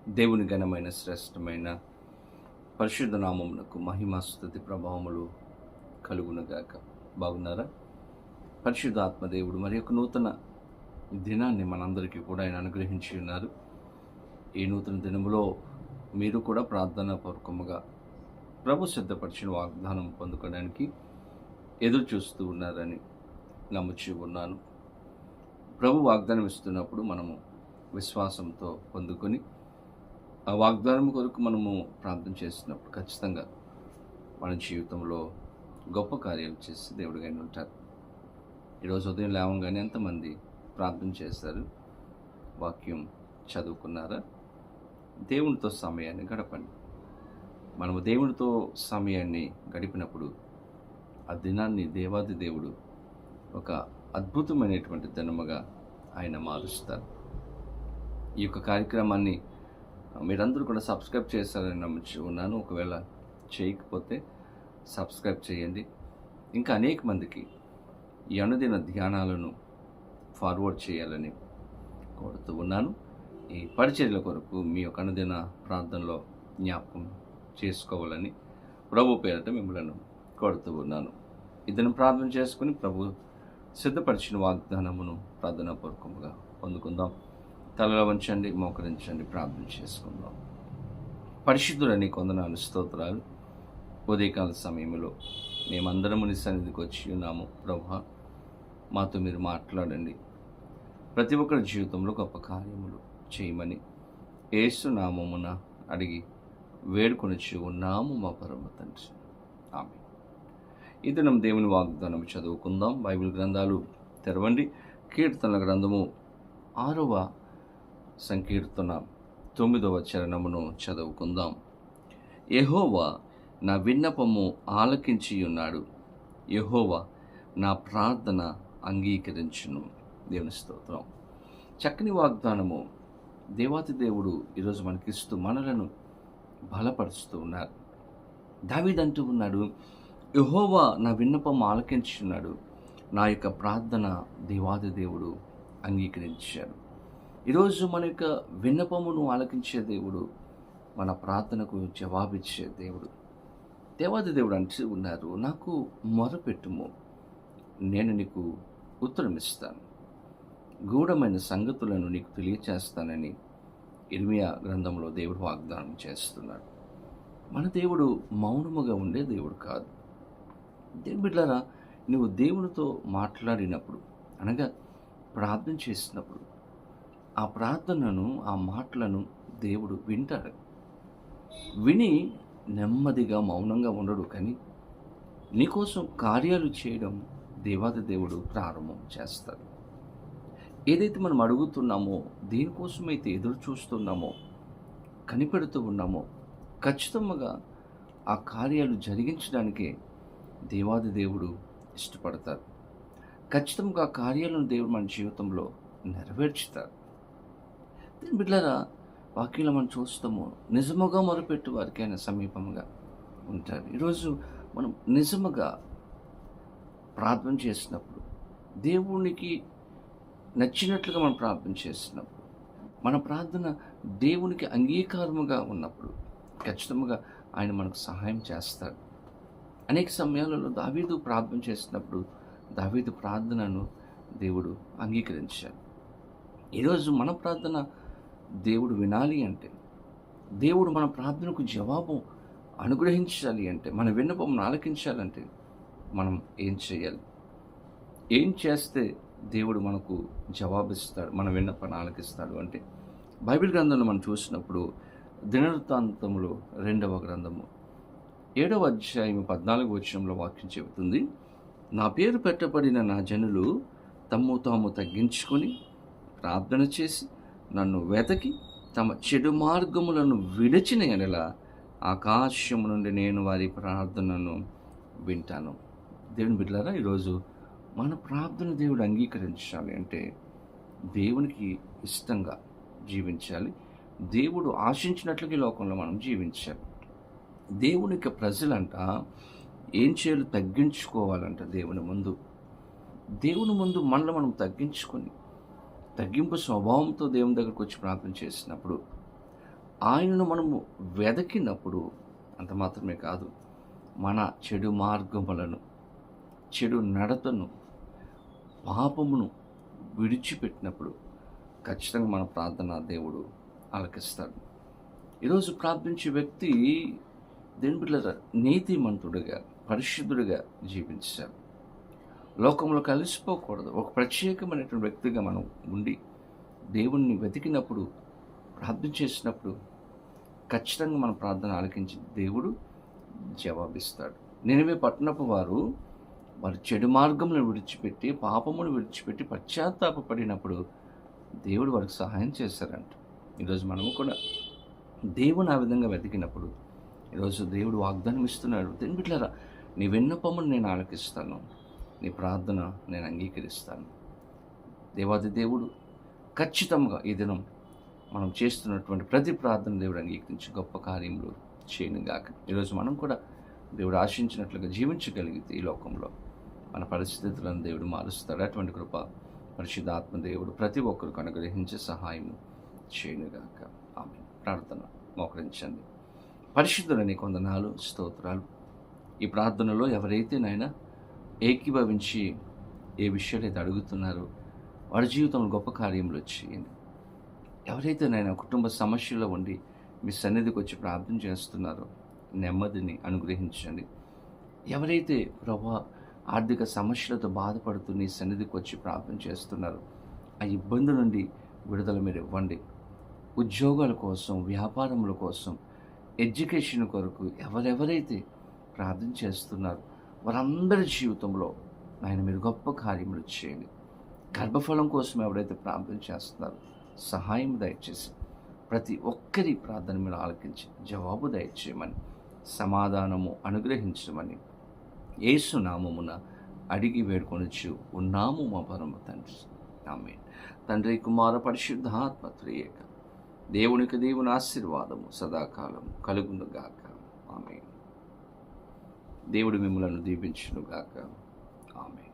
దేవుని ఘనమైన శ్రేష్టమైన పరిశుద్ధ నామమునకు మహిమ స్తుతి ప్రభావములు కలుగునుగాక. బాగున్నారా? పరిశుద్ధ ఆత్మదేవుడు మరి యొక్క నూతన దినాన్ని మనందరికీ కూడా ఆయన అనుగ్రహించి ఉన్నారు. ఈ నూతన దినములో మీరు కూడా ప్రార్థనా పూర్వకముగా ప్రభు సిద్ధపరిచిన వాగ్దానం పొందుకోవడానికి ఎదురు చూస్తూ ఉన్నారని నమ్ముచూ ఉన్నాను. ప్రభు వాగ్దానం ఇస్తున్నప్పుడు మనము విశ్వాసంతో పొందుకొని ఆ వాగ్దానం కొరకు మనము ప్రార్థన చేసినప్పుడు ఖచ్చితంగా మన జీవితంలో గొప్ప కార్యాలు చేసి దేవుడిగానే ఉంటారు. ఈరోజు ఉదయం లేవగానే ఎంతమంది ప్రార్థన చేశారు? వాక్యం చదువుకున్నారా? దేవునితో సమయాన్ని గడపండి. మనము దేవునితో సమయాన్ని గడిపినప్పుడు ఆ దినాన్ని దేవాది దేవుడు ఒక అద్భుతమైనటువంటి దినముగా ఆయన మారుస్తారు. ఈ యొక్క కార్యక్రమాన్ని మీరందరూ కూడా సబ్స్క్రైబ్ చేస్తారని నమ్ముచు ఉన్నాను. ఒకవేళ చేయకపోతే సబ్స్క్రైబ్ చేయండి. ఇంకా అనేక మందికి ఈ అనుదిన ధ్యానాలను ఫార్వర్డ్ చేయాలని కోరుతూ ఉన్నాను. ఈ పరిచర్యల కొరకు మీ యొక్క అనుదిన ప్రార్థనలో జ్ఞాపకం చేసుకోవాలని ప్రభు పేరట మిమ్మల్ని కోరుతూ ఉన్నాను. ఇద్దరు ప్రార్థన చేసుకుని ప్రభు సిద్ధపరిచిన వాగ్దానమును ప్రార్థనాపూర్వకముగా పొందుకుందాం. తలలో వంచండి, మోకరించండి, ప్రార్థన చేసుకుందాం. పరిశుద్ధులని కొందనాలు, స్తోత్రాలు. ఉదయకాల సమయంలో మేమందరము నీ సన్నిధికి వచ్చి ఉన్నాము. ప్రభువా, మాతో మీరు మాట్లాడండి. ప్రతి ఒక్కరి జీవితంలో గొప్ప కార్యములు చేయమని యేసు నామమున అడిగి వేడుకొనిచ్చి ఉన్నాము మా పరమ తండ్రి. ఆమేన్. ఈ దినం దేవుని వాగ్దానం చదువుకుందాం. బైబిల్ గ్రంథాలు తెరవండి. కీర్తనల గ్రంథము 6వ సంకీర్తన 9వ చరణమును చదువుకుందాం. యెహోవా నా విన్నపము ఆలకించి ఉన్నాడు. యెహోవా నా ప్రార్థన అంగీకరించును. దేవుని స్తోత్రం. చక్కని వాగ్దానము దేవాతి దేవుడు ఈరోజు మనకిస్తూ మనలను బలపరుస్తూ ఉన్నారు. దావీదు అంటూ ఉన్నాడు, యెహోవా నా విన్నపం ఆలకించి ఉన్నాడు. నా యొక్క ప్రార్థన దేవాది దేవుడు అంగీకరించాడు. ఈరోజు మన యొక్క విన్నపమును ఆలకించే దేవుడు, మన ప్రార్థనకు జవాబిచ్చే దేవుడు. దేవాది దేవుడు అంటూ ఉన్నారు, నాకు మొరపెట్టుము, నేను నీకు ఉత్తరం ఇస్తాను, గూఢమైన సంగతులను నీకు తెలియచేస్తానని ఇర్మియా గ్రంథంలో దేవుడు వాగ్దానం చేస్తున్నాడు. మన దేవుడు మౌనముగా ఉండే దేవుడు కాదు. దేవుని బిడ్డలారా, నువ్వు దేవునితో మాట్లాడినప్పుడు, అనగా ప్రార్థన చేసినప్పుడు, ఆ ప్రార్థనను, ఆ మాటలను దేవుడు వింటాడు. విని నెమ్మదిగా మౌనంగా ఉండడు, కానీ నీకోసం కార్యాలు చేయడం దేవాది దేవుడు ప్రారంభం చేస్తాడు. ఏదైతే మనం అడుగుతున్నామో, దేనికోసమైతే ఎదురు చూస్తున్నామో, కనిపెడుతూ ఉన్నామో, ఖచ్చితంగా ఆ కార్యాలు జరిగించడానికే దేవాది దేవుడు ఇష్టపడతారు. ఖచ్చితంగా ఆ కార్యాలను దేవుడు మన జీవితంలో నెరవేర్చుతారు. దీని బిడ్డలారా, వాక్యంలో మనం చూస్తాము, నిజముగా మొరపెట్టు వారికి ఆయన సమీపంగా ఉంటారు. ఈరోజు మనం నిజముగా ప్రార్థన చేసినప్పుడు, దేవునికి నచ్చినట్లుగా మనం ప్రార్థన చేసినప్పుడు, మన ప్రార్థన దేవునికి అంగీకారముగా ఉన్నప్పుడు ఖచ్చితంగా ఆయన మనకు సహాయం చేస్తాడు. అనేక సమయాలలో దావీదు ప్రార్థన చేసినప్పుడు దావీదు ప్రార్థనను దేవుడు అంగీకరించాడు. ఈరోజు మన ప్రార్థన దేవుడు వినాలి అంటే, దేవుడు మన ప్రార్థనకు జవాబు అనుగ్రహించాలి అంటే, మన విన్నపం ఆలకించాలంటే మనం ఏం చేయాలి? ఏం చేస్తే దేవుడు మనకు జవాబిస్తాడు, మన విన్నపాన్ని ఆలకిస్తాడు అంటే, బైబిల్ గ్రంథంలో మనం చూసినప్పుడు దినవృత్తాంతములో 2వ గ్రంథము 7వ అధ్యాయం 14వ వచనంలో వాక్యం చెబుతుంది, నా పేరు పెట్టబడిన నా జనులు తమ్ము తాము తగ్గించుకొని ప్రార్థన చేసి నన్ను వెతకి తమ చెడు మార్గములను విడిచిన ఎడల ఆకాశము నుండి నేను వారి ప్రార్థనను వింటాను. దేవుని బిడ్డలారా, ఈరోజు మన ప్రార్థన దేవుడు అంగీకరించాలి అంటే దేవునికి ఇష్టంగా జీవించాలి. దేవుడు ఆశించినట్లుగా ఈ లోకంలో మనం జీవించాలి. దేవునికి ప్రజలంట ఏం చేయాలి? తగ్గించుకోవాలంట. దేవుని ముందు మనల్ని మనం తగ్గించుకొని తగ్గింపు స్వభావంతో దేవుని దగ్గరకు వచ్చి ప్రార్థన చేసినప్పుడు ఆయనను మనము వెదకినప్పుడు అంత మాత్రమే కాదు, మన చెడు మార్గములను, చెడు నడతను, పాపమును విడిచిపెట్టినప్పుడు ఖచ్చితంగా మన ప్రార్థన దేవుడు ఆలకిస్తాడు. ఈరోజు ప్రార్థించే వ్యక్తి దేవుని బిడ్డలారా నీతిమంతుడిగా, పరిశుద్ధుడిగా జీవించాలి. లోకంలో కలిసిపోకూడదు. ఒక ప్రత్యేకమైనటువంటి వ్యక్తిగా మనం ఉండి దేవుణ్ణి వెతికినప్పుడు, ప్రార్థన చేసినప్పుడు ఖచ్చితంగా మన ప్రార్థన ఆలకించి దేవుడు జవాబిస్తాడు. నినివే పట్టణపు వారు చెడు మార్గములను విడిచిపెట్టి, పాపమును విడిచిపెట్టి పశ్చాత్తాపపడినప్పుడు దేవుడు వారికి సహాయం చేశారంట. ఈరోజు మనము కూడా దేవుని ఆ విధంగా వెతికినప్పుడు ఈరోజు దేవుడు వాగ్దానం ఇస్తున్నాడు. దేవుని బిడ్డలారా, నీ విన్నపమును నేను ఆలకిస్తాను, నీ ప్రార్థన నేను అంగీకరిస్తాను. దేవాది దేవుడు ఖచ్చితంగా ఈ దినం మనం చేస్తున్నటువంటి ప్రతి ప్రార్థన దేవుడు అంగీకరించి గొప్ప కార్యములు చేయనుగాక. ఈరోజు మనం కూడా దేవుడు ఆశించినట్లుగా జీవించగలిగితే ఈ లోకంలో మన పరిస్థితులను దేవుడు మారుస్తాడు. అటువంటి కృప పరిశుద్ధాత్మ దేవుడు ప్రతి ఒక్కరికి అనుగ్రహించే సహాయం చేయనుగాక. ఆమె ప్రార్థన మోకరించండి. పరిశుద్ధులని కొందనాలు, స్తోత్రాలు. ఈ ప్రార్థనలో ఎవరైతే నాయన ఏకీభవించి ఏ విషయాలు అయితే అడుగుతున్నారో వారి జీవితంలో గొప్ప కార్యములు చేయండి. ఎవరైతే నాయన కుటుంబ సమస్యలో ఉండి మీ సన్నిధికి వచ్చి ప్రార్థన చేస్తున్నారో నెమ్మదిని అనుగ్రహించండి. ఎవరైతే ప్రభా ఆర్థిక సమస్యలతో బాధపడుతూ నీ సన్నిధికి వచ్చి ప్రార్థన చేస్తున్నారో ఆ ఇబ్బంది నుండి విడుదల మీరు ఇవ్వండి. ఉద్యోగాల కోసం, వ్యాపారముల కోసం, ఎడ్యుకేషన్ కొరకు ఎవరెవరైతే ప్రార్థన చేస్తున్నారో వారందరి జీవితంలో ఆయన మీరు గొప్ప కార్యములు చేయండి. గర్భఫలం కోసం ఎవరైతే ప్రార్థన చేస్తున్నారో సహాయం దయచేసి ప్రతి ఒక్కరి ప్రార్థన మీరు ఆలకించి జవాబు దయచేయమని, సమాధానము అనుగ్రహించమని యేసు నామమున అడిగి వేడుకొనొచ్చు ఉన్నాము మా పరమ తండ్రి. ఆమేన్. తండ్రి, కుమార, పరిశుద్ధాత్మ త్రియేక దేవునికి దేవుని ఆశీర్వాదము సదాకాలం కలుగునుగాక. ఆమేన్. దేవుడు మిమ్మలను దీవించునుగాక. ఆమేన్.